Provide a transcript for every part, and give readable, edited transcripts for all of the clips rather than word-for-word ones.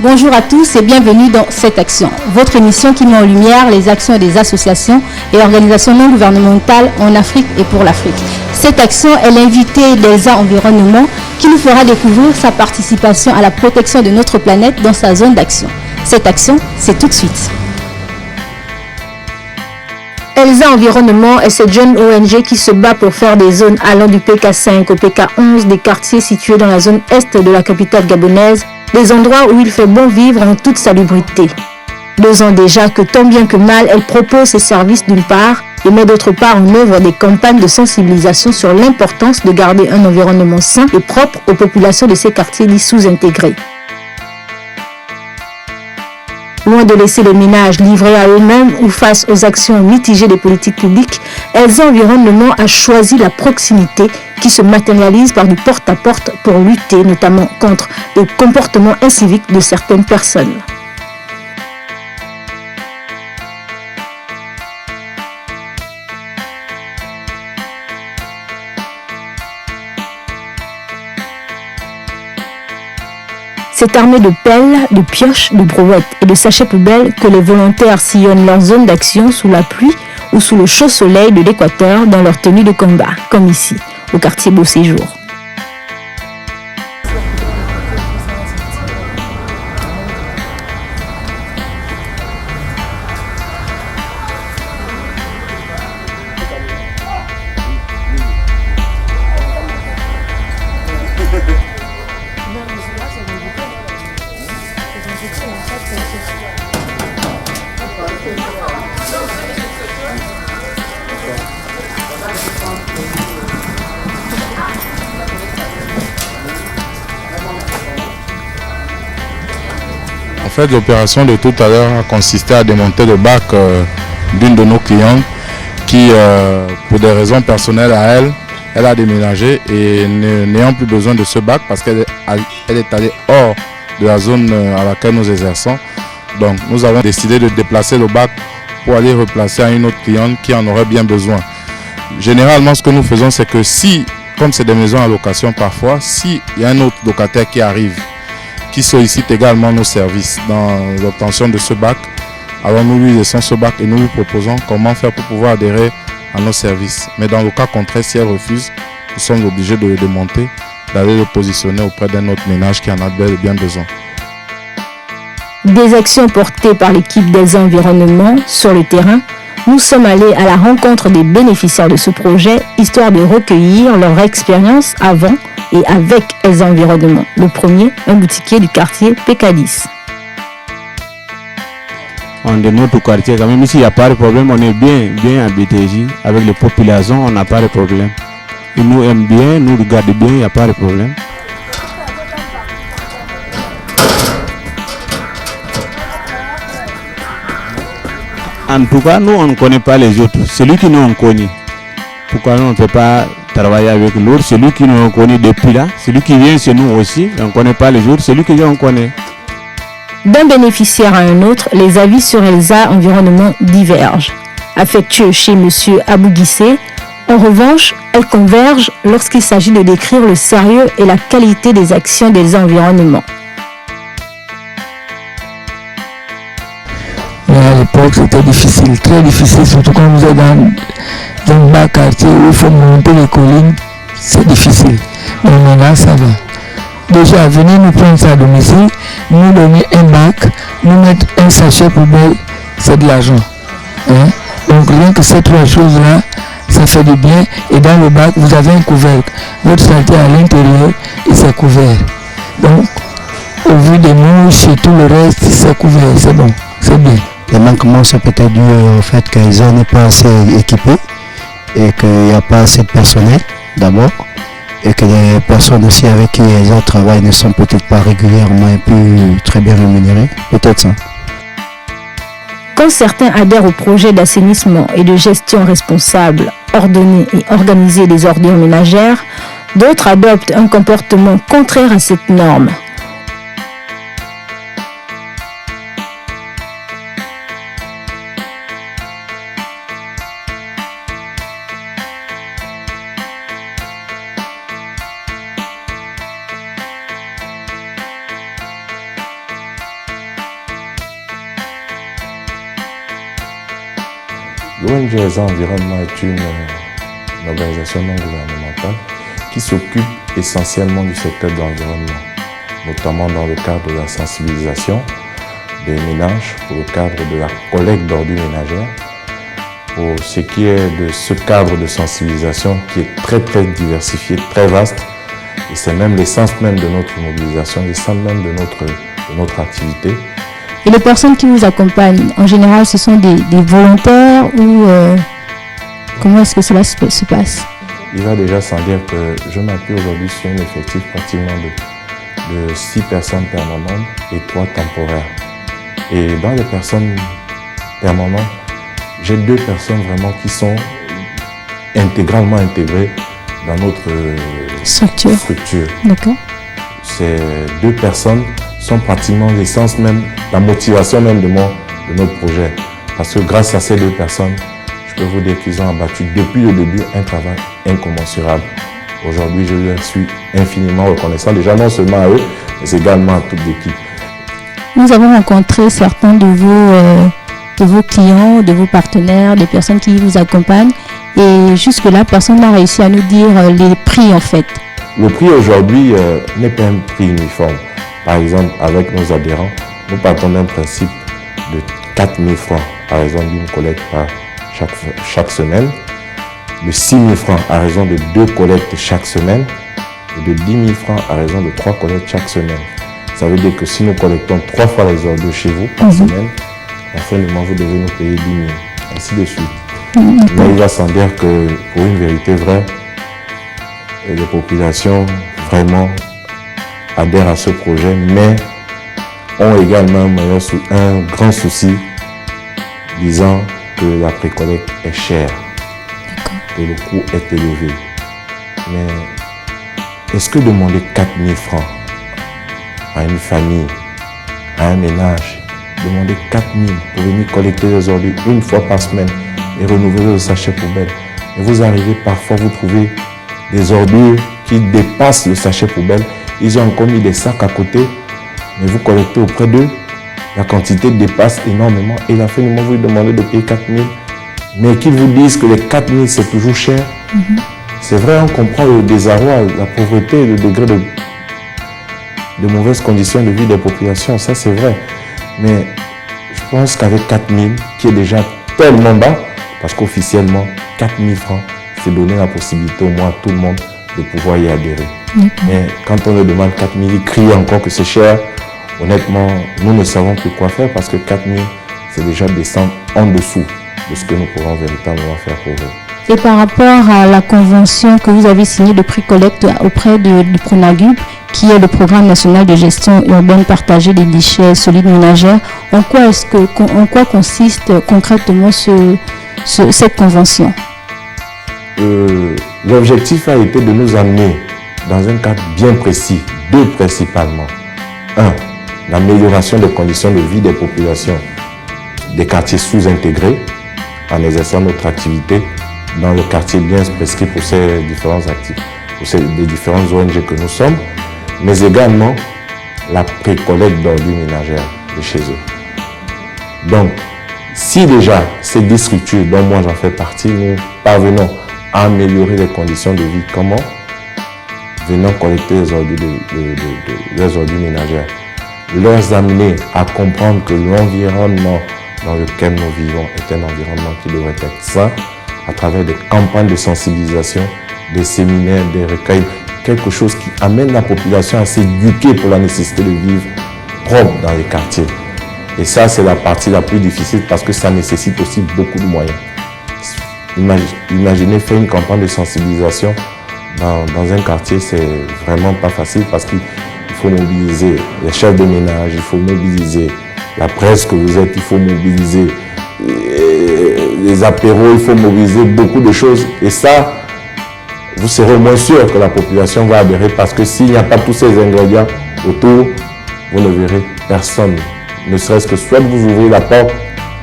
Bonjour à tous et bienvenue dans cette action, votre émission qui met en lumière les actions des associations et organisations non gouvernementales en Afrique et pour l'Afrique. Cette action est l'invité d'Elsa Environnement qui nous fera découvrir sa participation à la protection de notre planète dans sa zone d'action. Cette action, c'est tout de suite. Elsa Environnement est cette jeune ONG qui se bat pour faire des zones allant du PK5 au PK11 des quartiers situés dans la zone est de la capitale gabonaise, des endroits où il fait bon vivre en toute salubrité. 2 ans déjà que tant bien que mal, elle propose ses services d'une part et met d'autre part en œuvre des campagnes de sensibilisation sur l'importance de garder un environnement sain et propre aux populations de ces quartiers dits sous-intégrés. Loin de laisser les ménages livrés à eux-mêmes ou face aux actions mitigées des politiques publiques, Elsa Environnement a choisi la proximité qui se matérialise par du porte-à-porte pour lutter notamment contre les comportements inciviques de certaines personnes. C'est armé de pelles, de pioches, de brouettes et de sachets poubelles que les volontaires sillonnent leur zone d'action sous la pluie ou sous le chaud soleil de l'équateur dans leur tenue de combat, comme ici, au quartier Beau Séjour. En fait, l'opération de tout à l'heure a consisté à démonter le bac d'une de nos clientes qui, pour des raisons personnelles à elle, elle a déménagé et n'ayant plus besoin de ce bac parce qu'elle est allée hors de la zone à laquelle nous exerçons. Donc nous avons décidé de déplacer le bac pour aller replacer à une autre cliente qui en aurait bien besoin. Généralement, ce que nous faisons, c'est que si, comme c'est des maisons à location parfois, s'il y a un autre locataire qui arrive, qui sollicite également nos services dans l'obtention de ce bac, alors nous lui laissons ce bac et nous lui proposons comment faire pour pouvoir adhérer à nos services. Mais dans le cas contraire, si elle refuse, nous sommes obligés de le démonter, d'aller le positionner auprès d'un autre ménage qui en a bel et bien besoin. Des actions portées par l'équipe d'Elsa Environnement sur le terrain, nous sommes allés à la rencontre des bénéficiaires de ce projet, histoire de recueillir leur expérience avant et avec Elsa Environnement. Le premier, un boutiquier du quartier PK10. De notre quartier, quand même, ici, il n'y a pas de problème. On est bien habité ici. Avec les populations, on n'a pas de problème. Ils nous aiment bien, nous regardent bien, il n'y a pas de problème. En tout cas, nous, on ne connaît pas les autres. Celui qui nous connaît. Pourquoi nous, on ne peut pas travailler avec l'autre? Celui qui nous connaît depuis là, celui qui vient chez nous aussi, on ne connaît pas les autres. Celui qui vient, on connaît. D'un bénéficiaire à un autre, les avis sur Elsa Environnement divergent. Affectueux chez M. Abouguissé, en revanche, elles convergent lorsqu'il s'agit de décrire le sérieux et la qualité des actions d'Elsa Environnement. À l'époque, c'était difficile, très difficile, surtout quand vous êtes dans un bas quartier où il faut monter les collines, c'est difficile. Mais maintenant, ça va. Déjà, venir nous prendre ça à domicile, nous donner un bac, nous mettre un sachet poubelle, c'est de l'argent. Hein? Donc rien que ces 3 choses-là, ça fait du bien. Et dans le bac, vous avez un couvercle. Votre saleté à l'intérieur et c'est couvert. Donc, au vu des mouches et tout le reste, c'est couvert, c'est bon, c'est bien. Les manquements sont peut-être dus au fait que les zones n'est pas assez équipées et qu'il n'y a pas assez de personnel d'abord et que les personnes aussi avec qui les autres travaillent ne sont peut-être pas régulièrement et plus très bien rémunérées. Peut-être ça. Quand certains adhèrent au projet d'assainissement et de gestion responsable, ordonnée et organisée des ordures ménagères, d'autres adoptent un comportement contraire à cette norme. L'ONG ESA Environnement est une organisation non gouvernementale qui s'occupe essentiellement du secteur de l'environnement, notamment dans le cadre de la sensibilisation des ménages, pour le cadre de la collecte d'ordures ménagères, pour ce qui est de ce cadre de sensibilisation qui est très diversifié, très vaste, et c'est même l'essence même de notre mobilisation, l'essence même de notre activité. Et les personnes qui vous accompagnent, en général, ce sont des volontaires ou comment est-ce que cela se passe? Il va déjà sans dire que je m'appuie aujourd'hui sur un effectif pratiquement de 6 personnes permanentes et 3 temporaires. Et dans les personnes permanentes, j'ai 2 personnes vraiment qui sont intégralement intégrées dans notre structure. D'accord. Ces 2 personnes sont pratiquement l'essence même, la motivation même de notre projet. Parce que grâce à ces 2 personnes, je peux vous dire qu'ils ont abattu depuis le début un travail incommensurable. Aujourd'hui, je leur suis infiniment reconnaissant, déjà non seulement à eux, mais également à toute l'équipe. Nous avons rencontré certains de vos clients, de vos partenaires, des personnes qui vous accompagnent. Et jusque-là, personne n'a réussi à nous dire les prix en fait. Le prix aujourd'hui n'est pas un prix uniforme. Par exemple, avec nos adhérents, nous partons d'un principe de 4 000 francs à raison d'une collecte par chaque semaine, de 6 000 francs à raison de 2 collectes chaque semaine et de 10 000 francs à raison de 3 collectes chaque semaine. Ça veut dire que si nous collectons 3 fois les ordures chez vous par semaine, à la fin du mois, vous devez nous payer 10 000, ainsi de suite. Mais il va sans dire que pour une vérité vraie, les populations vraiment adhèrent à ce projet, mais ont également un grand souci disant que la précollecte est chère, que le coût est élevé. Mais est-ce que demander 4 000 francs à une famille, à un ménage, demander 4 000 pour venir collecter les ordures une fois par semaine et renouveler le sachet poubelle, et vous arrivez parfois, vous trouvez des ordures qui dépassent le sachet poubelle, ils ont encore mis des sacs à côté, mais vous collectez auprès d'eux, la quantité dépasse énormément et la fin du mois, vous lui demandez de payer 4 000, mais qu'ils vous disent que les 4 000 c'est toujours cher. C'est vrai, on comprend le désarroi, la pauvreté, le degré de mauvaises conditions de vie des populations, ça c'est vrai. Mais je pense qu'avec 4 000, qui est déjà tellement bas, parce qu'officiellement, 4 000 francs, c'est donner la possibilité au moins à tout le monde de pouvoir y adhérer. Mais quand on leur demande 4 000, ils crient encore que c'est cher. Honnêtement, nous ne savons plus quoi faire parce que 4 000, c'est déjà descendre en dessous de ce que nous pourrons véritablement faire pour eux. Et par rapport à la convention que vous avez signée de prix-collecte auprès du Pronagub, qui est le programme national de gestion urbaine partagée des déchets solides ménagères, en quoi consiste concrètement cette convention? L'objectif a été de nous amener dans un cadre bien précis, 2 principalement. 1. L'amélioration des conditions de vie des populations des quartiers sous-intégrés en exerçant notre activité dans le quartier bien prescrit pour ces différents actifs, pour les différentes ONG que nous sommes, mais également la pré-collecte d'ordures ménagères de chez eux. Donc, si déjà ces 10 structures dont moi j'en fais partie, nous parvenons à améliorer les conditions de vie, comment? Venant collecter les ordures ménagères, leur amener à comprendre que l'environnement dans lequel nous vivons est un environnement qui devrait être sain à travers des campagnes de sensibilisation, des séminaires, des recueils, quelque chose qui amène la population à s'éduquer pour la nécessité de vivre propre dans les quartiers. Et ça, c'est la partie la plus difficile parce que ça nécessite aussi beaucoup de moyens. Imaginez faire une campagne de sensibilisation dans un quartier, c'est vraiment pas facile parce qu'il faut mobiliser les chefs de ménage, il faut mobiliser la presse que vous êtes, il faut mobiliser les apéros, il faut mobiliser beaucoup de choses. Et ça, vous serez moins sûr que la population va adhérer parce que s'il n'y a pas tous ces ingrédients autour, vous ne verrez personne. Ne serait-ce que soit vous ouvrez la porte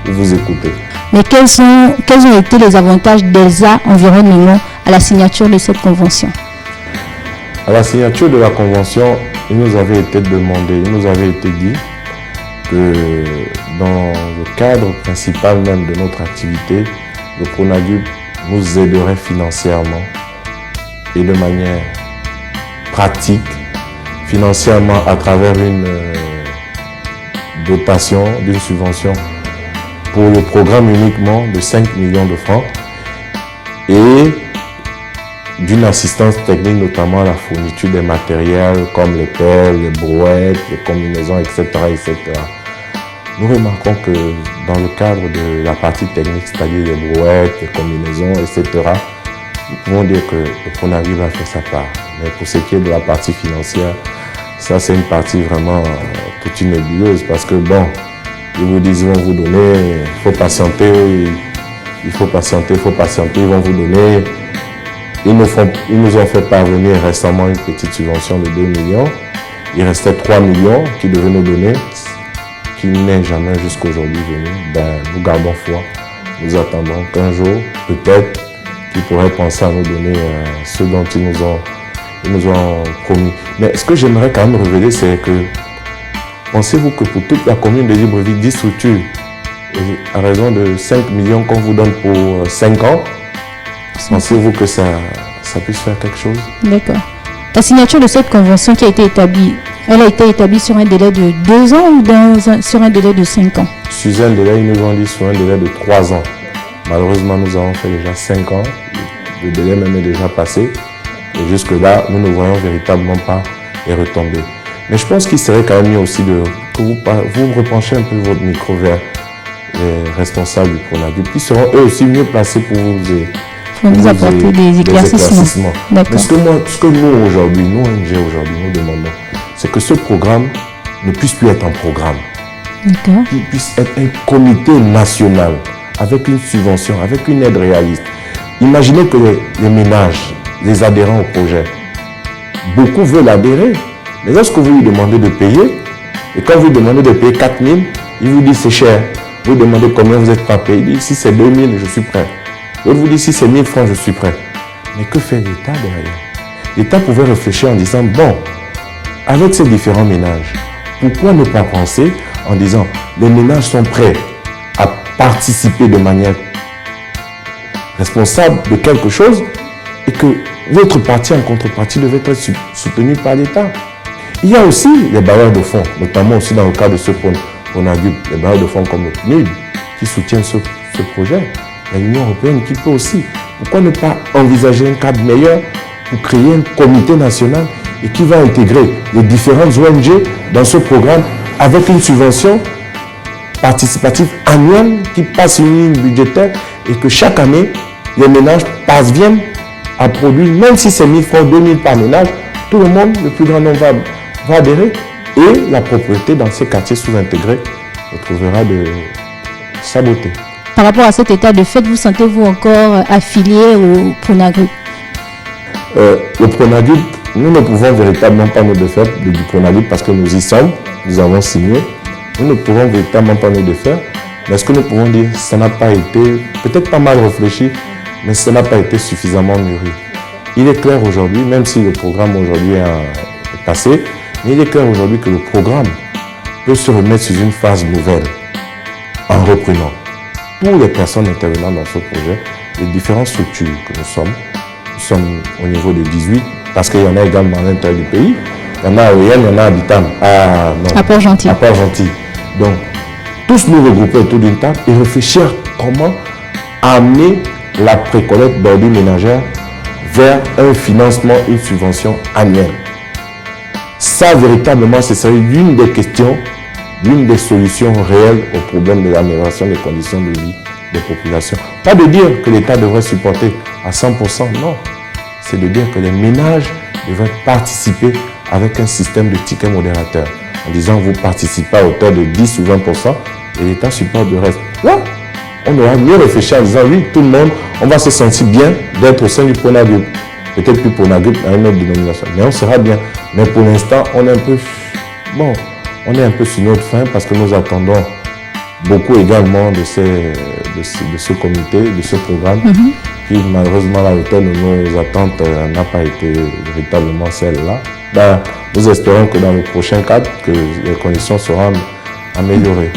ou vous écoutez. Mais quels ont été les avantages d'ESA Environnement à la signature de cette convention? À la signature de la convention, il nous avait été demandé, il nous avait été dit que dans le cadre principal même de notre activité, le Pronagub nous aiderait financièrement et de manière pratique, financièrement à travers une dotation, d'une subvention pour le programme uniquement de 5 millions de francs et d'une assistance technique, notamment la fourniture des matériels comme les pelles, les brouettes, les combinaisons, etc., etc. Nous remarquons que dans le cadre de la partie technique, c'est-à-dire les brouettes, les combinaisons, etc., nous pouvons dire que le Pronagub a fait sa part. Mais pour ce qui est de la partie financière, ça c'est une partie vraiment toute une nébuleuse parce que bon, ils vous disent, ils vont vous donner, il faut patienter, ils vont vous donner. Ils nous ont fait parvenir récemment une petite subvention de 2 millions. Il restait 3 millions qu'ils devaient nous donner, qui n'est jamais jusqu'à aujourd'hui venu. Nous gardons foi. Nous attendons qu'un jour, peut-être, qu'ils pourraient penser à nous donner ce dont ils nous ont promis. Mais ce que j'aimerais quand même révéler, c'est que pensez-vous que pour toute la commune de Libreville, 10 structures, à raison de 5 millions qu'on vous donne pour 5 ans, pensez-vous que ça puisse faire quelque chose? D'accord. La signature de cette convention qui a été établie, elle a été établie sur un délai de 2 ans ou sur un délai de 5 ans? Sur un délai, ils nous ont dit sur un délai de 3 ans. Malheureusement, nous avons fait déjà 5 ans. Le délai même est déjà passé. Et jusque-là, nous ne voyons véritablement pas les retombées. Mais je pense qu'il serait quand même mieux aussi que vous repenchez un peu votre micro vers les responsables du Pronagub, qui seront eux aussi mieux placés pour vous apporter des éclaircissements. Mais ce que nous aujourd'hui, nous ONG aujourd'hui, nous demandons, c'est que ce programme ne puisse plus être un programme. D'accord. Qu'il puisse être un comité national avec une subvention, avec une aide réaliste. Imaginez que les ménages, les adhérents au projet, beaucoup veulent adhérer. Mais lorsque vous lui demandez de payer, et quand vous lui demandez de payer 4 000, il vous dit c'est cher. Vous demandez combien vous êtes prêt à payer, il dit si c'est 2 000, je suis prêt. L'autre vous dit si c'est 1 000 francs, je suis prêt. Mais que fait l'État derrière? L'État pouvait réfléchir en disant, bon, avec ces différents ménages, pourquoi ne pas penser en disant, les ménages sont prêts à participer de manière responsable de quelque chose et que votre partie en contrepartie devait être soutenue par l'État. Il y a aussi les bailleurs de fonds, notamment aussi dans le cas de ce Pronagub, les bailleurs de fonds comme le PNUD qui soutiennent ce projet. Il y a l'Union européenne qui peut aussi. Pourquoi ne pas envisager un cadre meilleur pour créer un comité national et qui va intégrer les différentes ONG dans ce programme avec une subvention participative annuelle qui passe une ligne budgétaire et que chaque année, les ménages viennent à produire, même si c'est 1 000 francs, 2 000 par ménage, tout le monde, le plus grand nombre va adhérer et la propriété dans ces quartiers sous-intégrés retrouvera de sa beauté. Par rapport à cet état de fait, vous sentez-vous encore affilié au Pronagub? Le Pronagub, nous ne pouvons véritablement pas nous défaire du Pronagub parce que nous y sommes, nous avons signé. Nous ne pourrons véritablement pas nous défaire. Mais ce que nous pouvons dire, ça n'a pas été, peut-être pas mal réfléchi, mais ça n'a pas été suffisamment mûri. Il est clair aujourd'hui, même si le programme aujourd'hui est passé, mais il est clair aujourd'hui que le programme peut se remettre sur une phase nouvelle en reprenant. Pour les personnes intervenant dans ce projet, les différentes structures que nous sommes au niveau de 18, parce qu'il y en a également à l'intérieur du pays. Il y en a à Oyen, il y en a à Bitam, à Port-Gentil. Donc, tous nous regrouper autour d'une table et réfléchir comment amener la précollecte d'ordures ménagères vers un financement, une subvention annuelle. Ça, véritablement, ce serait l'une des questions, l'une des solutions réelles au problème de l'amélioration des conditions de vie des populations. Pas de dire que l'État devrait supporter à 100%, non. C'est de dire que les ménages devraient participer avec un système de ticket modérateur. En disant, vous participez à hauteur de 10 ou 20% et l'État supporte le reste. Là, on aura mieux réfléchi en disant, oui, tout le monde, on va se sentir bien d'être au sein du Pronagub. Peut-être plus Pronagub à une autre dénomination, mais on sera bien. Mais pour l'instant, on est un peu sur notre fin parce que nous attendons beaucoup également de ce comité, de ce programme, qui malheureusement à la hauteur de nos attentes n'a pas été véritablement celle-là. Nous espérons que dans le prochain cadre, que les conditions seront améliorées.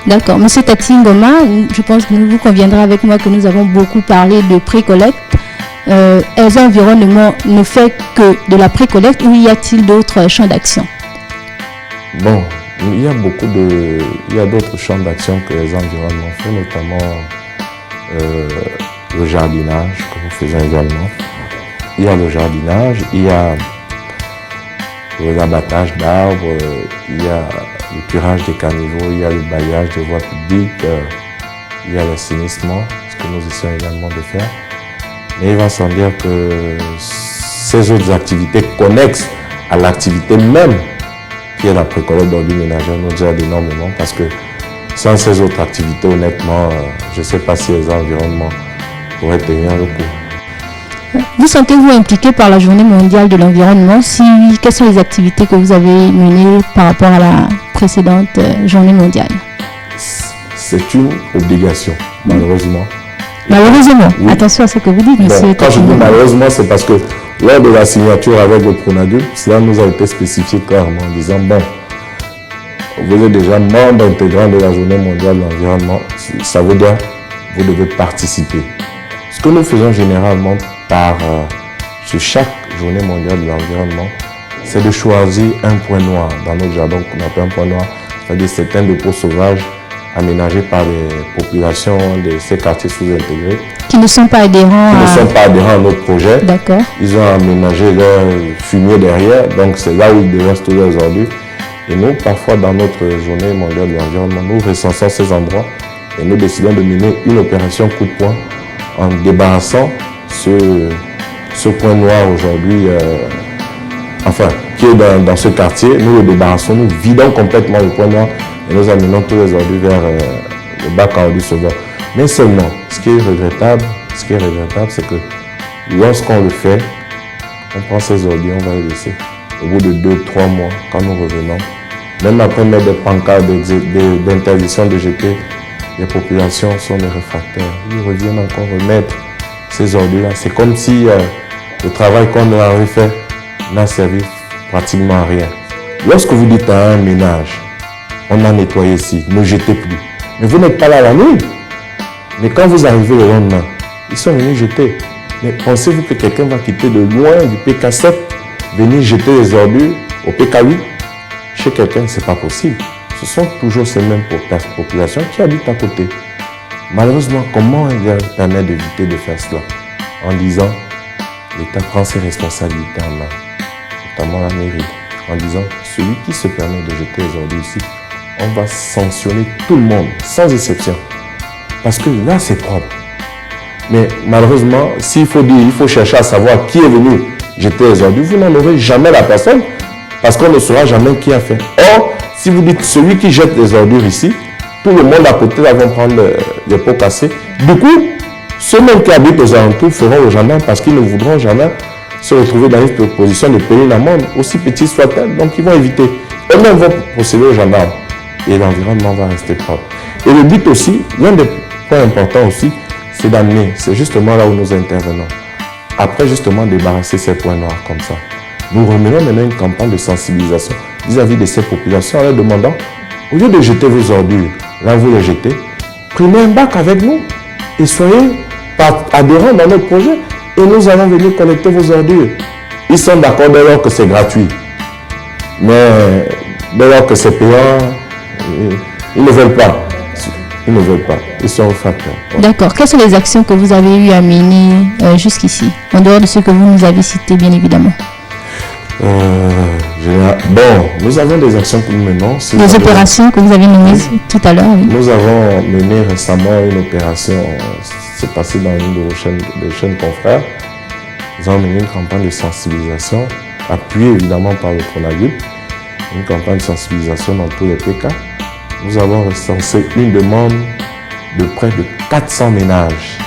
D'accord. Monsieur Tati Ngoma, je pense que vous conviendrez avec moi que nous avons beaucoup parlé de pré-collecte. ESA Environnement ne fait que de la pré-collecte ou y a-t-il d'autres champs d'action? Bon, il y a d'autres champs d'action que ESA Environnement fait, notamment le jardinage que nous faisons également. Il y a le jardinage, il y a l'abattage d'arbres, il y a le curage des caniveaux, il y a le balayage des voies publiques, il y a l'assainissement, ce que nous essayons également de faire. Mais il va sans dire que ces autres activités connexes à l'activité même qui est la pré-collecte d'ordures ménagères nous aident énormément parce que sans ces autres activités, honnêtement, je ne sais pas si les environnements pourraient tenir le coup. Vous sentez-vous impliqué par la Journée mondiale de l'environnement? Si oui, quelles sont les activités que vous avez menées par rapport à la précédente Journée mondiale? C'est une obligation, malheureusement. Malheureusement, oui. Attention à ce que vous dites, monsieur. Quand je dis malheureusement, c'est parce que lors de la signature avec le Pronagul, cela nous a été spécifié clairement en disant, bon, vous êtes déjà membre intégrant de la Journée mondiale de l'environnement, ça veut dire que vous devez participer. Ce que nous faisons généralement sur chaque Journée mondiale de l'environnement, c'est de choisir un point noir dans notre jardin qu'on appelle un point noir, c'est-à-dire certains dépôts sauvages aménagés par les populations de ces quartiers sous-intégrés. Qui ne sont pas adhérents à notre projet. D'accord. Ils ont aménagé leur fumier derrière, donc c'est là où ils déversent tous leurs ordures. Et nous, parfois, dans notre journée mondiale de l'environnement, nous recensons ces endroits et nous décidons de mener une opération coup de poing en débarrassant ce point noir aujourd'hui, qui est dans ce quartier. Nous le débarrassons, nous vidons complètement le point noir et nous amenons tous les ordures vers le bac à ordures sauveur. Mais seulement, ce qui est regrettable, c'est que lorsqu'on le fait, on prend ces ordures, on va les laisser. Au bout de 2-3 mois, quand nous revenons, même après mettre des pancartes d'interdiction de jeter, les populations sont des réfractaires. Ils reviennent encore remettre ces ordures-là. C'est comme si le travail qu'on avait fait n'a servi pratiquement à rien. Lorsque vous dites à un ménage, on a nettoyé ici, ne jetez plus. Mais vous n'êtes pas là la nuit. Mais quand vous arrivez le lendemain, ils sont venus jeter. Mais pensez-vous que quelqu'un va quitter de loin du PK7, venir jeter les ordures au PK8 chez quelqu'un? Ce n'est pas possible. Ce sont toujours ces mêmes populations qui habitent à côté. Malheureusement, comment elle permet d'éviter de faire cela? En disant, l'État prend ses responsabilités en main, notamment la mairie, en disant, celui qui se permet de jeter les ordures ici, on va sanctionner tout le monde, sans exception. Parce que là, c'est propre. Mais malheureusement, s'il faut dire, il faut chercher à savoir qui est venu jeter les ordures, vous n'en aurez jamais la personne, parce qu'on ne saura jamais qui a fait. Or, si vous dites celui qui jette les ordures ici, tout le monde à côté là vont prendre les pots cassés. Du coup, ceux mêmes qui habitent aux alentours feront le gendarme parce qu'ils ne voudront jamais se retrouver dans une position de payer une amende, aussi petite soit-elle. Donc, ils vont éviter. Eux-mêmes vont procéder au gendarme et l'environnement va rester propre. Et le but aussi, l'un des points importants aussi, c'est d'amener, c'est justement là où nous intervenons. Après justement débarrasser ces points noirs comme ça, nous remenons maintenant une campagne de sensibilisation vis-à-vis de ces populations en leur demandant, au lieu de jeter vos ordures, là vous les jetez, prenez un bac avec nous et soyez adhérents dans notre projet et nous allons venir collecter vos ordures. Ils sont d'accord dès lors que c'est gratuit. Mais dès lors que c'est payant, ils ne veulent pas. Ils ne veulent pas. Ils sont réfractaires. Ouais. D'accord. Quelles sont les actions que vous avez eu à mener jusqu'ici, en dehors de ce que vous nous avez cité, bien évidemment? Bon, nous avons des actions que nous menons. Des opérations que vous avez menées tout à l'heure, oui. Nous avons mené récemment une opération, c'est passé dans une de vos chaînes confrères. Nous avons mené une campagne de sensibilisation, appuyée évidemment par le Pronagul, une campagne de sensibilisation dans tous les PK. Nous avons recensé une demande de près de 400 ménages.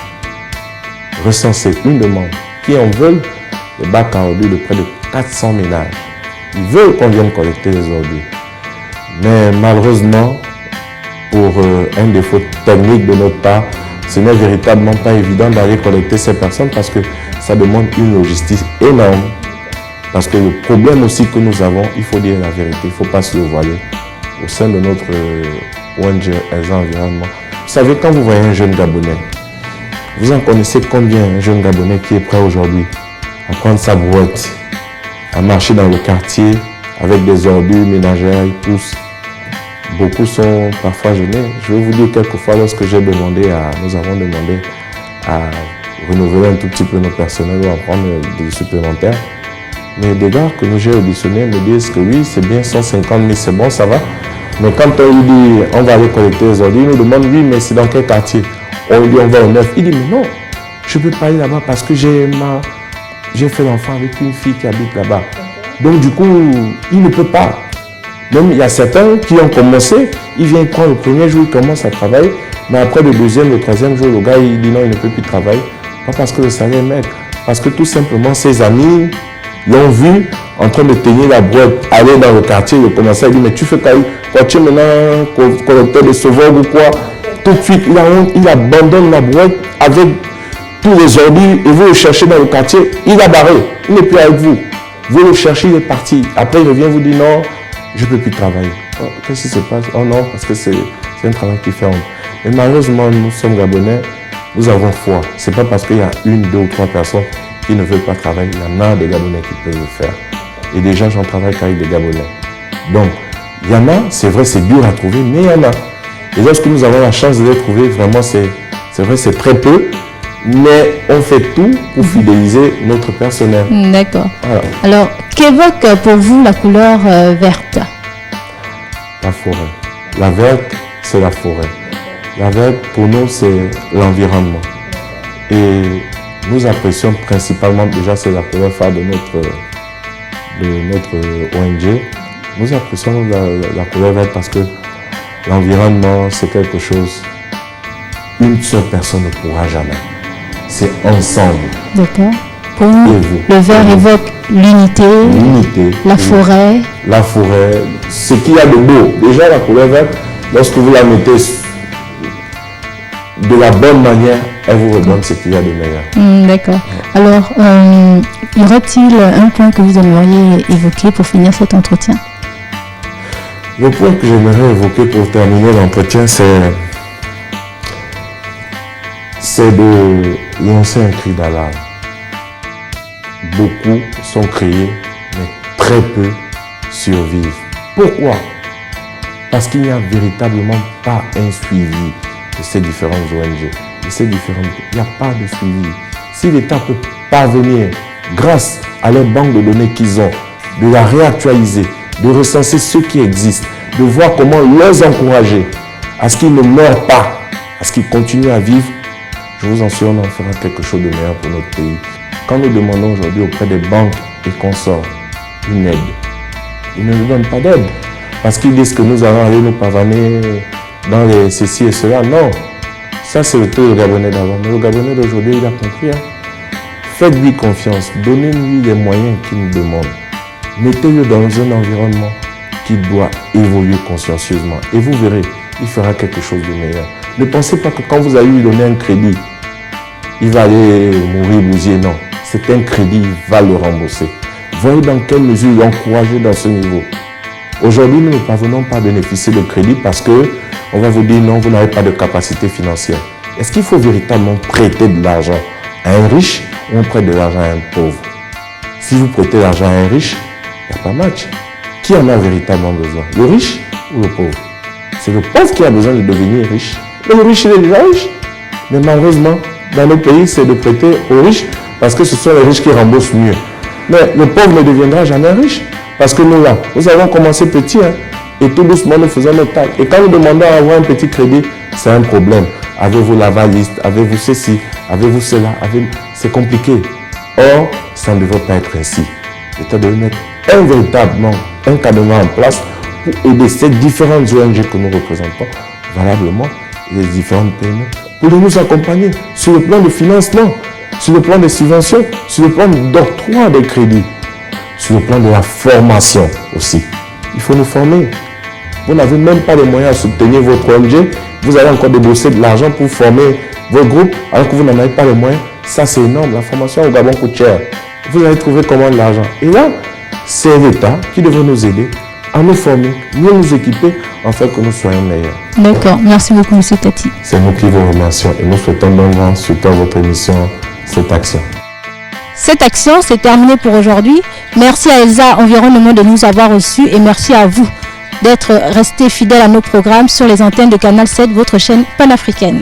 Recensé une demande qui en veulent des bacs à ordures de près de 400 ménages. Ils veulent qu'on vienne collecter les ordures. Mais malheureusement, pour un défaut technique de notre part, ce n'est véritablement pas évident d'aller collecter ces personnes parce que ça demande une logistique énorme. Parce que le problème aussi que nous avons, il faut dire la vérité, il ne faut pas se le voiler. Au sein de notre ONG Elsa Environnement. Vous savez, quand vous voyez un jeune Gabonais, vous en connaissez combien un jeune Gabonais qui est prêt aujourd'hui à prendre sa brouette, à marcher dans le quartier avec des ordures ménagères, ils poussent. Beaucoup sont parfois gênés. Je vais vous dire quelquefois, lorsque nous avons demandé à renouveler un tout petit peu nos personnels ou à prendre des supplémentaires, mais des gars que j'ai auditionnés me disent que oui, c'est bien 150 000, c'est bon, ça va. Mais quand on lui dit on va aller collecter les ordures, il nous demande oui, mais c'est dans quel quartier? On lui dit on va au 9. Il dit mais non, je ne peux pas aller là-bas parce que j'ai fait l'enfant avec une fille qui habite là-bas. Donc du coup, il ne peut pas. Même il y a certains qui ont commencé, il vient prendre le premier jour, il commence à travailler, mais après le deuxième, le troisième jour, le gars il dit non, il ne peut plus travailler. Pas parce que le salaire est maigre, parce que tout simplement ses amis l'ont vu en train de tenir la boîte, aller dans le quartier, il commençait à dire mais tu fais quoi, tu es maintenant collecteur de sauveur ou quoi? Tout de suite, il abandonne la boîte avec tous les ordures et vous le cherchez dans le quartier, il a barré, il n'est plus avec vous. Vous le cherchez, il est parti. Après, il revient vous dire non, je ne peux plus travailler. Oh, qu'est-ce qui se passe? Oh non, parce que c'est un travail qui fait honte. Mais malheureusement, nous sommes Gabonais, nous avons foi. Ce n'est pas parce qu'il y a une, deux ou trois personnes qui ne veulent pas travailler. Il y en a des Gabonais qui peuvent le faire. Et déjà, j'en travaille qu'avec des Gabonais. Donc, il y en a, c'est vrai, c'est dur à trouver, mais il y en a. Et lorsque nous avons la chance de les trouver, vraiment, c'est vrai, c'est très peu. Mais on fait tout pour fidéliser notre personnel. D'accord. Voilà. Alors, qu'évoque pour vous la couleur verte? La forêt. La verte, c'est la forêt. La verte, pour nous, c'est l'environnement. Et nous apprécions principalement, déjà, c'est la couleur phare de notre ONG. Nous apprécions la couleur verte parce que l'environnement, c'est quelque chose, une seule personne ne pourra jamais. C'est ensemble. D'accord. Pour nous, le vert évoque l'unité, la forêt. La forêt, ce qu'il y a de beau. Déjà, la couleur verte, lorsque vous la mettez de la bonne manière, elle vous redonne ce qu'il y a de meilleur. D'accord. Alors, y aurait-il un point que vous aimeriez évoquer pour finir cet entretien? Le point que j'aimerais évoquer pour terminer l'entretien, c'est de lancer un cri d'alarme. Beaucoup sont créés, mais très peu survivent. Pourquoi? Parce qu'il n'y a véritablement pas un suivi de ces différentes ONG, il n'y a pas de suivi. Si l'État peut parvenir, grâce à leur banque de données qu'ils ont, de la réactualiser, de recenser ceux qui existent, de voir comment les encourager à ce qu'ils ne meurent pas, à ce qu'ils continuent à vivre, je vous assure, on en fera quelque chose de meilleur pour notre pays. Quand nous demandons aujourd'hui auprès des banques et consorts une aide, ils ne nous donnent pas d'aide parce qu'ils disent que nous allons aller nous pavaner dans les ceci et cela. Non, ça c'est le taux Gabonais d'avant. Mais le Gabonais d'aujourd'hui, il a compris. Faites-lui confiance, donnez-lui les moyens qu'il nous demande. Mettez-le dans un environnement qui doit évoluer consciencieusement. Et vous verrez, il fera quelque chose de meilleur. Ne pensez pas que quand vous allez lui donner un crédit, il va aller mourir bousillé. Non, c'est un crédit, il va le rembourser. Voyez dans quelle mesure l'encourager dans ce niveau. Aujourd'hui, nous ne parvenons pas à bénéficier de crédit parce qu'on va vous dire non, vous n'avez pas de capacité financière. Est-ce qu'il faut véritablement prêter de l'argent à un riche ou on prête de l'argent à un pauvre? Si vous prêtez l'argent à un riche, il n'y a pas match. Qui en a véritablement besoin? Le riche ou le pauvre? C'est le pauvre qui a besoin de devenir riche. Mais le riche, il est déjà riche. Mais malheureusement, dans nos pays, c'est de prêter aux riches parce que ce sont les riches qui remboursent mieux. Mais le pauvre ne deviendra jamais riche parce que nous, là, nous avons commencé petit et tout doucement, nous faisons notre taille. Et quand nous demandons à avoir un petit crédit, c'est un problème. Avez-vous la valise? Avez-vous ceci? Avez-vous cela? C'est compliqué. Or, ça ne devrait pas être ainsi. L'État devrait mettre véritablement un cadre en place pour aider ces différentes ONG que nous représentons valablement, les différentes PME, pour nous accompagner sur le plan de financement, sur le plan des subventions, sur le plan d'octroi des crédits, sur le plan de la formation aussi. Il faut nous former. Vous n'avez même pas les moyens à soutenir votre ONG, vous allez encore débourser de l'argent pour former vos groupes alors que vous n'en avez pas les moyens. Ça, c'est énorme. La formation au Gabon coûte cher. Vous allez trouver comment de l'argent. Et là, c'est l'État qui devrait nous aider à nous former, mieux nous équiper, en fait que nous soyons meilleurs. D'accord, merci beaucoup M. Tati. C'est nous qui vous remercions et nous souhaitons bon vent surtout à votre émission Cette Action. Cette action, c'est terminé pour aujourd'hui. Merci à Elsa Environnement de nous avoir reçus et merci à vous d'être restés fidèles à nos programmes sur les antennes de Canal 7, votre chaîne panafricaine.